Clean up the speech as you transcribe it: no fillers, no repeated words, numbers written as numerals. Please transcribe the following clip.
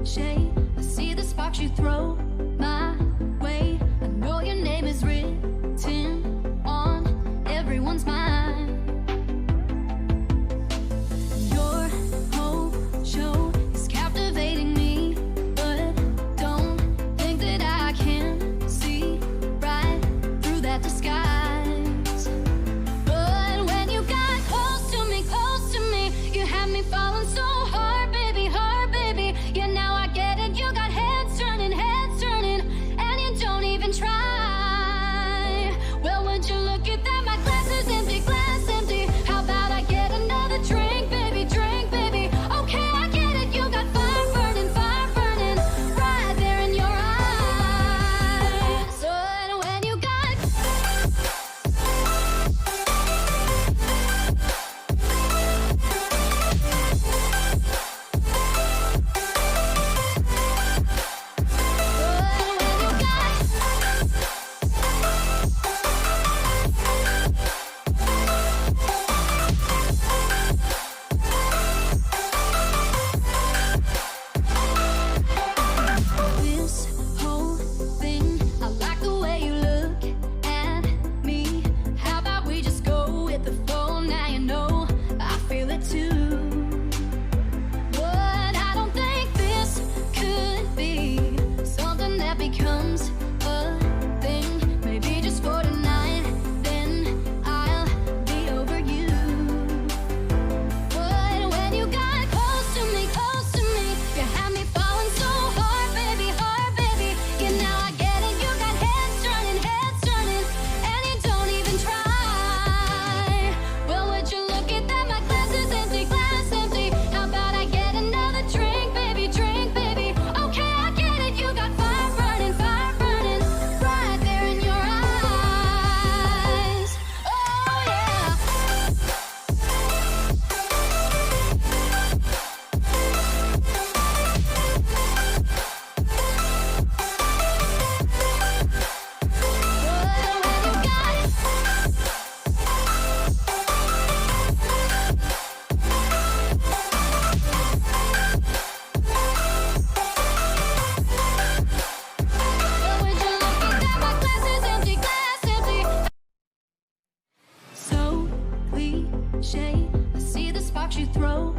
cliche. I see the sparks you throw my way. I know your name is written on everyone's mind. Your whole show is captivating me, but don't think that I can see right through that disguise. But when you got close to me, you had me falling so hard, baby, hard, baby. Yeah, now I get it. You got heads turning, and you don't even try. Well, would you look at that? My glass is empty, glass empty. How about I get another drink, baby, drink, baby? Okay, I get it. You got fire burning, right there in your eyes. So when you got this whole thing, I like the way you look at me. How about we just go with the flow? Now you know I feel it too. But I don't think this could be something that becomes a thing. Maybe just for tonight, then I'll be over you. But when you got close to me, you had me falling so hard, baby, hard, baby. Yeah, now I get it. You got heads turning, and you don't even try. Well, would you look at that? My glass is empty, glass empty. How about I get another drink, baby, drink, baby? Okay, I get it. You got fire burning, right there in your eyes. Oh yeah. So cliche, I see the sparks you throw